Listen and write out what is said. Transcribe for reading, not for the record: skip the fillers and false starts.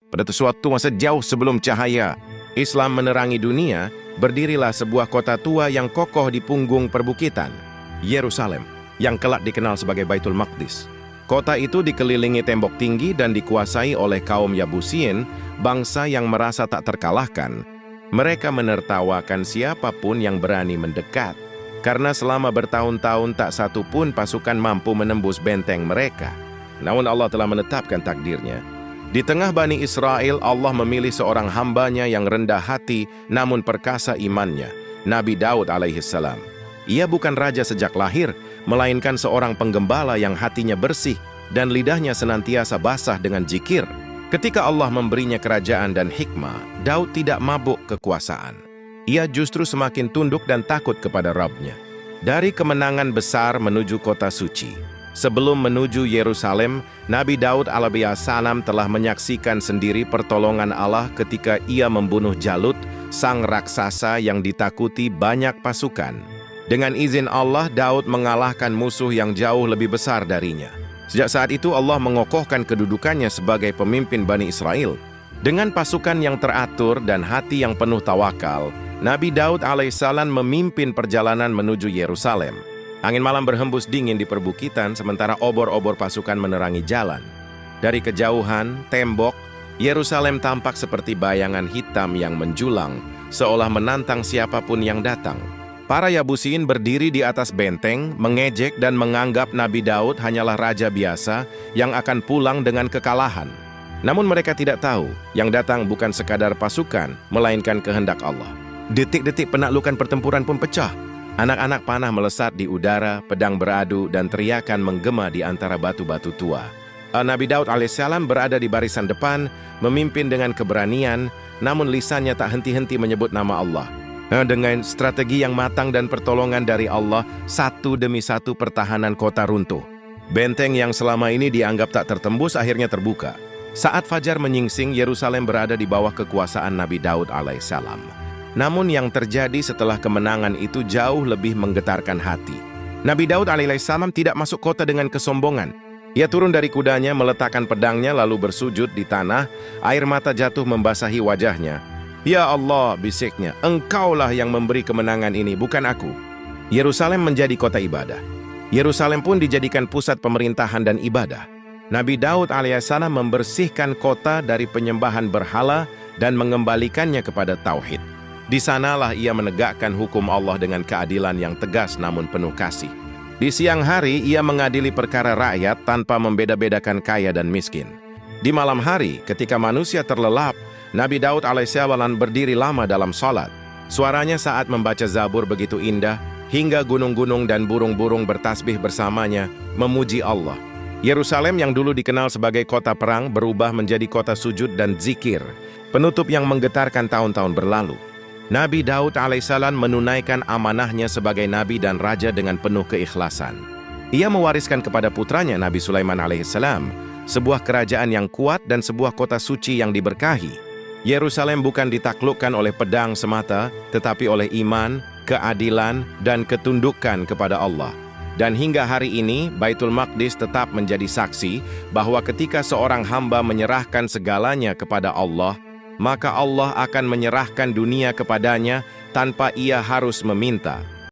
Pada suatu masa jauh sebelum cahaya Islam menerangi dunia, berdirilah sebuah kota tua yang kokoh di punggung perbukitan, Yerusalem, yang kelak dikenal sebagai Baitul Maqdis. Kota itu dikelilingi tembok tinggi dan dikuasai oleh kaum Yabusin, bangsa yang merasa tak terkalahkan. Mereka menertawakan siapapun yang berani mendekat, karena selama bertahun-tahun tak satu pun pasukan mampu menembus benteng mereka. Namun Allah telah menetapkan takdirnya. Di tengah Bani Israel, Allah memilih seorang hambanya yang rendah hati namun perkasa imannya, Nabi Daud alaihissalam. Ia bukan raja sejak lahir, melainkan seorang penggembala yang hatinya bersih dan lidahnya senantiasa basah dengan zikir. Ketika Allah memberinya kerajaan dan hikmah, Daud tidak mabuk kekuasaan. Ia justru semakin tunduk dan takut kepada Rabb-Nya. Dari kemenangan besar menuju kota suci. Sebelum menuju Yerusalem, Nabi Daud alaihissalam telah menyaksikan sendiri pertolongan Allah ketika ia membunuh Jalut, sang raksasa yang ditakuti banyak pasukan. Dengan izin Allah, Daud mengalahkan musuh yang jauh lebih besar darinya. Sejak saat itu Allah mengokohkan kedudukannya sebagai pemimpin Bani Israel. Dengan pasukan yang teratur dan hati yang penuh tawakal, Nabi Daud alaihissalam memimpin perjalanan menuju Yerusalem. Angin malam berhembus dingin di perbukitan, sementara obor-obor pasukan menerangi jalan. Dari kejauhan, tembok, Yerusalem tampak seperti bayangan hitam yang menjulang, seolah menantang siapapun yang datang. Para Yabusin berdiri di atas benteng, mengejek dan menganggap Nabi Daud hanyalah raja biasa yang akan pulang dengan kekalahan. Namun mereka tidak tahu, yang datang bukan sekadar pasukan, melainkan kehendak Allah. Detik-detik penaklukan pertempuran pun pecah. Anak-anak panah melesat di udara, pedang beradu, dan teriakan menggema di antara batu-batu tua. Nabi Daud alaihissalam berada di barisan depan, memimpin dengan keberanian, namun lisannya tak henti-henti menyebut nama Allah. Dengan strategi yang matang dan pertolongan dari Allah, satu demi satu pertahanan kota runtuh. Benteng yang selama ini dianggap tak tertembus akhirnya terbuka. Saat fajar menyingsing, Yerusalem berada di bawah kekuasaan Nabi Daud alaihissalam. Namun yang terjadi setelah kemenangan itu jauh lebih menggetarkan hati. Nabi Daud alaihissalam tidak masuk kota dengan kesombongan. Ia turun dari kudanya, meletakkan pedangnya lalu bersujud di tanah, air mata jatuh membasahi wajahnya. Ya Allah, bisiknya, Engkaulah yang memberi kemenangan ini, bukan aku. Yerusalem menjadi kota ibadah. Yerusalem pun dijadikan pusat pemerintahan dan ibadah. Nabi Daud alaihissalam membersihkan kota dari penyembahan berhala dan mengembalikannya kepada tauhid. Di sanalah ia menegakkan hukum Allah dengan keadilan yang tegas namun penuh kasih. Di siang hari, ia mengadili perkara rakyat tanpa membeda-bedakan kaya dan miskin. Di malam hari, ketika manusia terlelap, Nabi Daud alaihissalam berdiri lama dalam salat. Suaranya saat membaca Zabur begitu indah, hingga gunung-gunung dan burung-burung bertasbih bersamanya, memuji Allah. Yerusalem yang dulu dikenal sebagai kota perang berubah menjadi kota sujud dan zikir, penutup yang menggetarkan tahun-tahun berlalu. Nabi Daud alaihissalam menunaikan amanahnya sebagai nabi dan raja dengan penuh keikhlasan. Ia mewariskan kepada putranya Nabi Sulaiman alaihissalam sebuah kerajaan yang kuat dan sebuah kota suci yang diberkahi. Yerusalem bukan ditaklukkan oleh pedang semata, tetapi oleh iman, keadilan, dan ketundukan kepada Allah. Dan hingga hari ini, Baitul Maqdis tetap menjadi saksi bahwa ketika seorang hamba menyerahkan segalanya kepada Allah, maka Allah akan menyerahkan dunia kepadanya tanpa ia harus meminta.